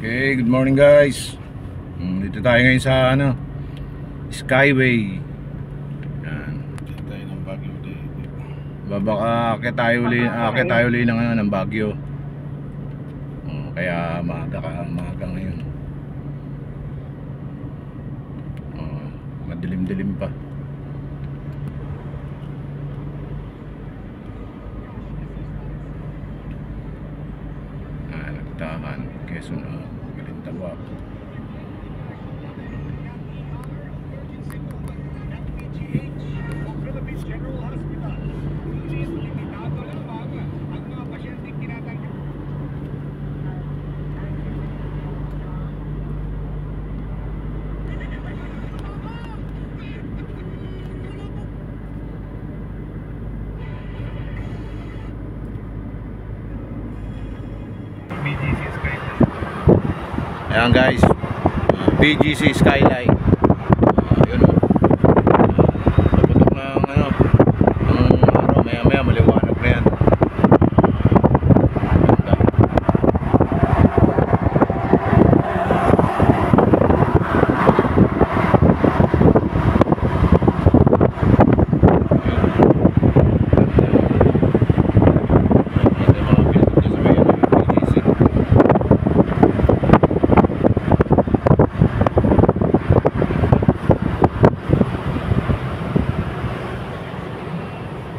Okay, good morning guys. Dito tayo ngayon sa Skyway. Yan. Tayo ng Baguio ulit. Babaka akit tayo uli ng Baguio. Kaya maaga ngayon. Madilim-dilim pa. Nagtahan, Quezon, Balintawak. BGC Skyline. Ayan guys, BGC Skyline. Yun o. Paputok ng araw, maya maliwanag na yan.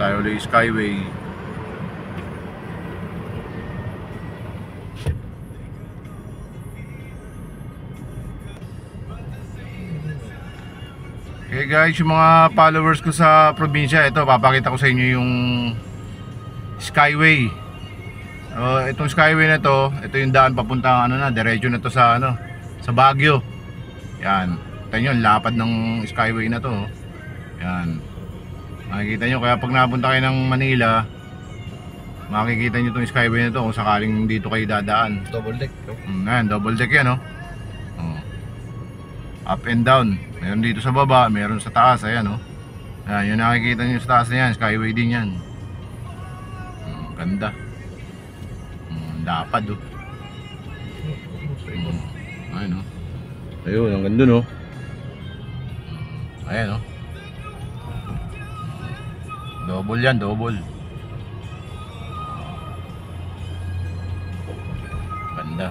Tayo ulit Skyway. Okay guys, yung mga followers ko sa probinsya, ito papakita ko sa inyo yung Skyway. Itong Skyway na ito yung daan papunta diretso na to sa sa Baguio. Yan. Ito yung lapad ng Skyway na to. Yan. Makikita nyo, kaya pag napunta kayo ng Manila, makikita nyo itong Skyway na to kung sakaling dito kayo dadaan. Double deck. Ayan, double deck yan, up and down. Meron dito sa baba, meron sa taas. Ayan, ayan, yung nakikita nyo sa taas na yan, Skyway din yan. Ganda. Lapad, Ayan, ayun, ang ganda, Ayan, double yan, double. Ganda.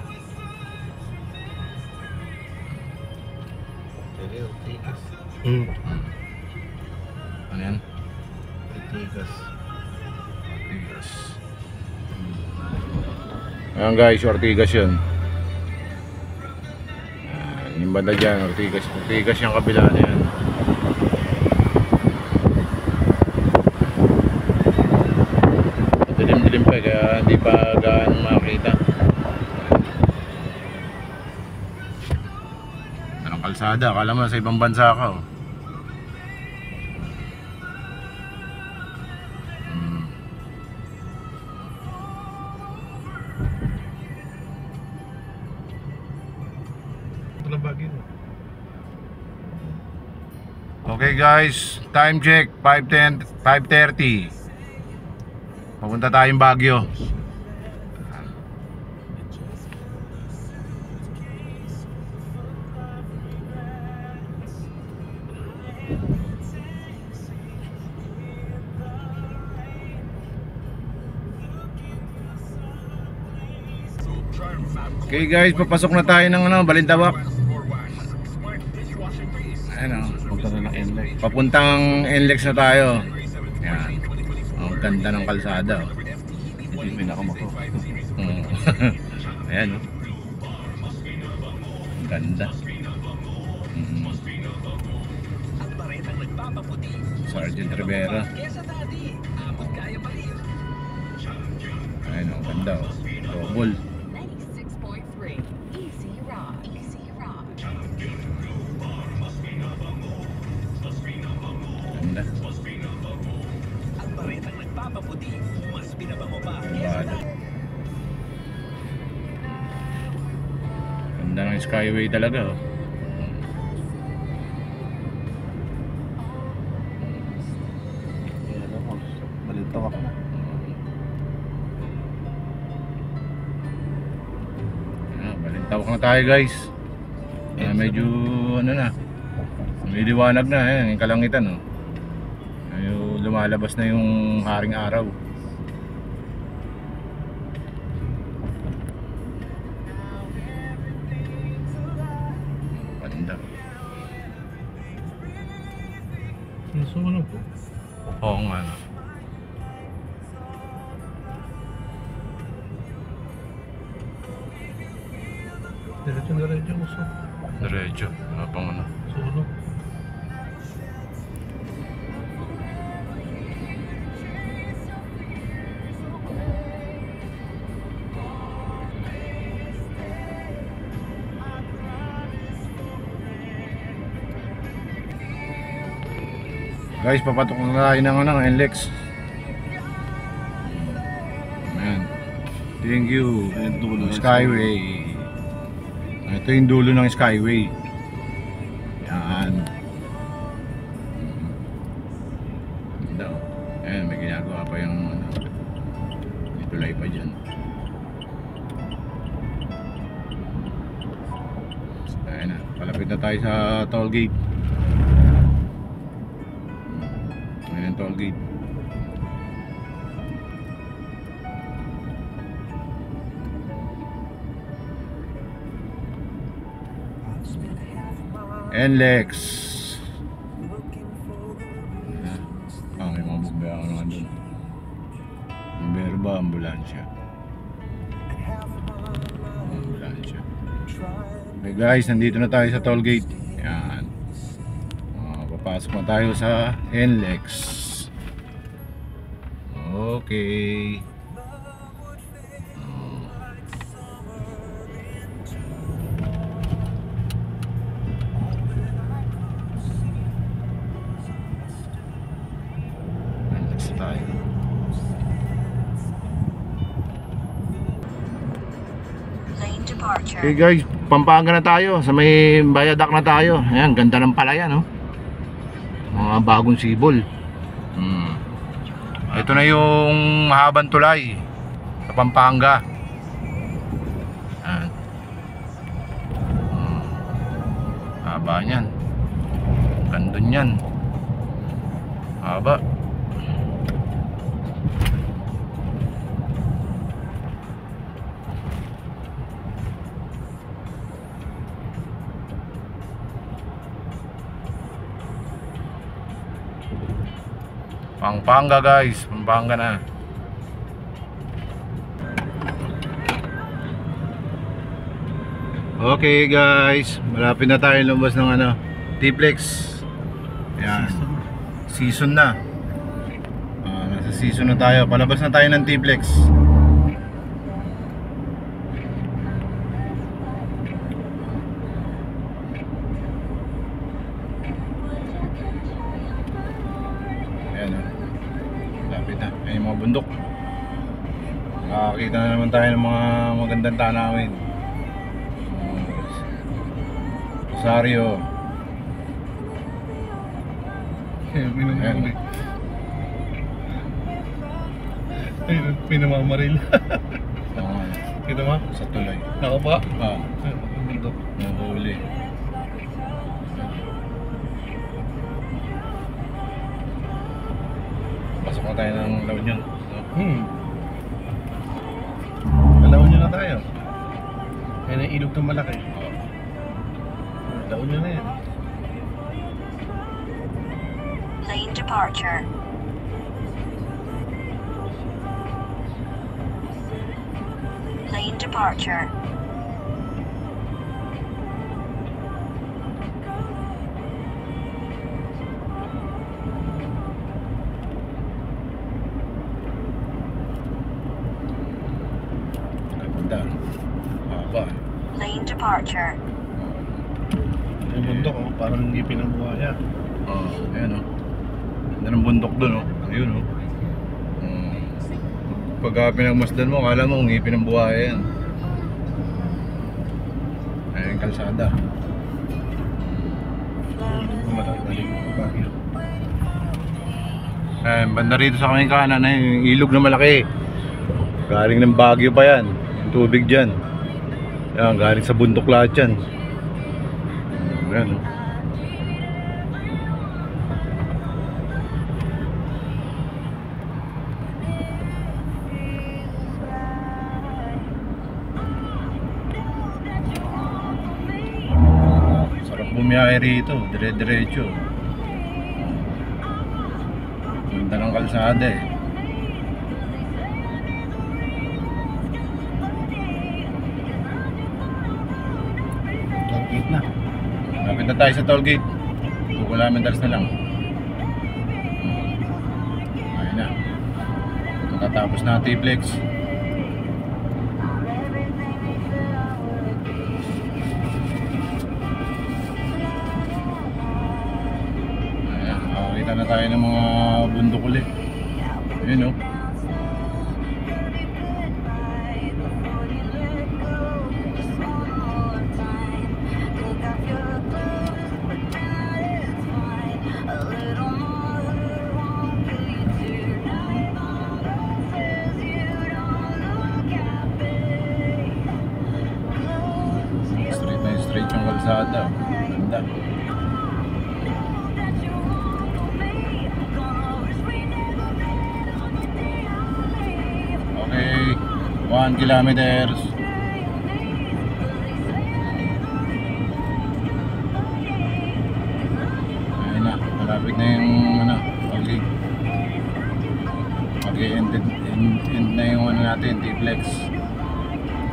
Ortigas. Ano yan? Ortigas. Ayan guys, Ortigas yun. Yung banda dyan, Ortigas yung kabila na yan. Dilim pa kaya hindi pa gaano makita. Anong kalsada? Akala mo sa ibang bansa ka, Ito lang Baguio. Okay guys, time check 5:30. Papunta tayong Baguio. Okay guys, papasok na tayo ng Balintawak. Ayan, papuntang NLEX na tayo. Yan. Ang ganda ng kalsada. Ito yung pinakamako. Ayan, ang ganda. Sergeant Rivera. Ayan, ang ganda. Double. Ganda. Ganda ng Skyway talaga, Balintawak na. Tawag na tayo guys. Medyo ano na, may liwanag na, ayan, yung kalangitan oh. Ayun, lumalabas na yung haring araw. Ganda. Nasunog po. Oo nga no. Diretso gusto. Diretso, pang ano. Sunog. Guys, papatok na tayo ng ano, NLEX. Ayan. Thank you. Ayan, dulo ng Skyway. Ito yung dulo ng Skyway. Yan. Ganda oh. Ayan, may ginagawa pa yung ano. May tulay pa dyan. Ayan na, palapit na tayo sa toll gate. Ayan ang toll gate. NLEX. May mga bumbero naman dun. Bumbero ba? Ambulansya. Ambulansya. Okay guys, nandito na tayo sa toll gate. Yan. Papasok na tayo sa NLEX. Okay. Tayo. Lane departure. Okay guys, Pampanga na tayo. Sa may Viaduct na tayo. Ayan, ganda ng palayan no? Mga bagong sibol. Ito na yung mahabang tulay sa Pampanga. Ayan. Haba niyan. Ganda niyan. Haba. Pampanga guys, Pampanga na. Okay guys, malapit na tayo lumabas ng ano, T-Flex. Ayan. Season na. Nasa season na tayo. Palabas na tayo ng T-Flex. Lapit na, ayun yung mga bundok. Nakakita na naman tayo ng mga magandang tanawin. Rosario. Pinamamaril. Pinamamaril. Kita mo? Sa tulay. Nakaba? Ah, Ang bundok. nahuli. Pasok na tayo ng La Union. Alawan nyo na tayo. Yan ang ilog ng malaki. Alawan nyo na yan. Lane departure. Lane departure. Ganda. Haba. Lane departure. Yung bundok, oh, parang ngipin ng buhaya. Ayan o. Ganda ng bundok dun o. Ayun o. Pagka pinagmasdan mo, akala mo ngipin ng buhaya yan. Ayan yung kalsada. Malaki ng Baguio. Ayan, banda rito sa kaming kanan ay yung ilog na malaki. Galing ng Baguio pa yan. Yung tubig dyan. Yan, galing sa bundok lahat yan. Ayan, oh. Sarap bumiyahe rito, dire-diretso. Ganda ng kalsada eh. Tollgate na. Lapit na tayo sa tollgate. Kukulamentaras na lang. Ayun na. Matatapos na T-Flex. Ayan, makakita na tayo ng mga bundok ulit. Ayun oh. Straight na straight yung kalsada. Ganda. Okay, 1 kilometers. Ayun na, malapit na yung ano, tollgate. Mag-end na yung ano natin, T-Flex.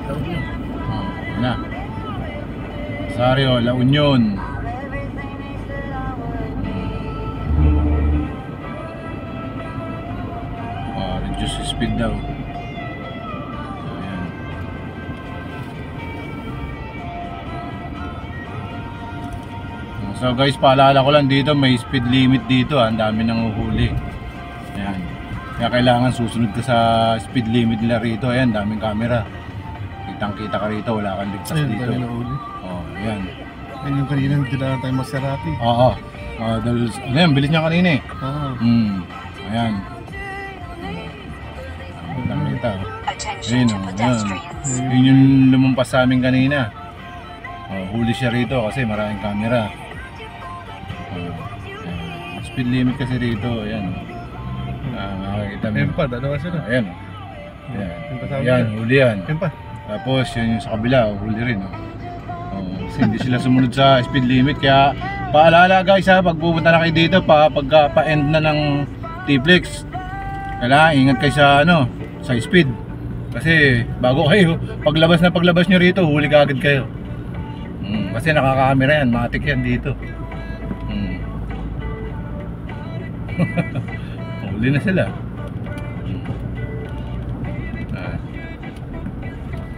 Ayun na. Rosario, La Union. Reduce speed daw. Ayan. So guys, paalala ko lang dito, may speed limit dito. Ang dami nang uhuli. Ayan. Kaya kailangan susunod ka sa speed limit nila rito. Ayan, daming camera. Kitang-kita ka rito, wala kang ligtas Ayun, dito. tayo na uli. Oh, ayan. Ayun yung kanina nagdala tayo Maserati. Oo. Dahil, ano yan, bilis niya kanina eh. Ayan. Nakita. Attention Ayun, to oh, pedestrians. Yun yung lumampas sa amin kanina. Huli siya rito kasi maraming camera. Speed limit kasi rito. Ayan. Makikita mo. Ayun pa, dalawa sila. Ayan. Ayan. Yung kasama Ayan, niya. huli yan. Ayun pa. Tapos yun yung sa kabila, huli rin. Kasi hindi sila sumunod sa speed limit. Kaya paalala guys ha, pag pupunta na kayo dito, pagka pa-end na ng T-Flex, kailangan ingat kayo sa sa speed. Kasi bago kayo, paglabas nyo rito, huli ka agad kayo. Kasi nakakamera yan, matik yan dito. Huli na sila.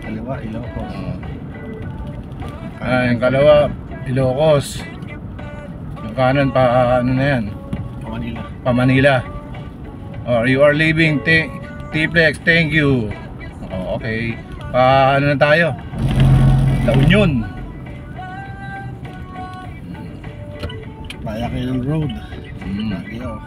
Kaliwa, Ilocos. Yung kalawa, Ilocos. Yung kanan pa ano na yan, Manila. pa Manila. You are leaving T-Flex, thank you. Okay. Ano na tayo? La Union. Bayakan Road. Baguio.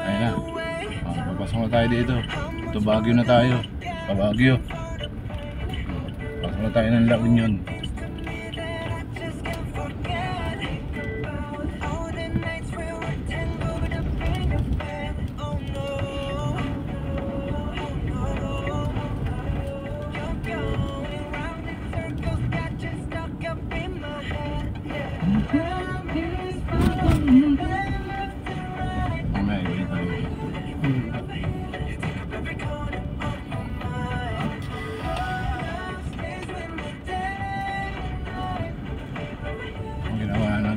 Ayun na. Papasok na tayo dito. Ito Baguio na tayo. Pa Baguio. Pasok na tayo ng La Union. Mamaya, ibigay tayo.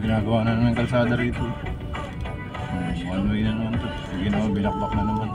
Ginagawa na naman kalsada rito. One way na naman ito. Ginawa, binakbak na naman.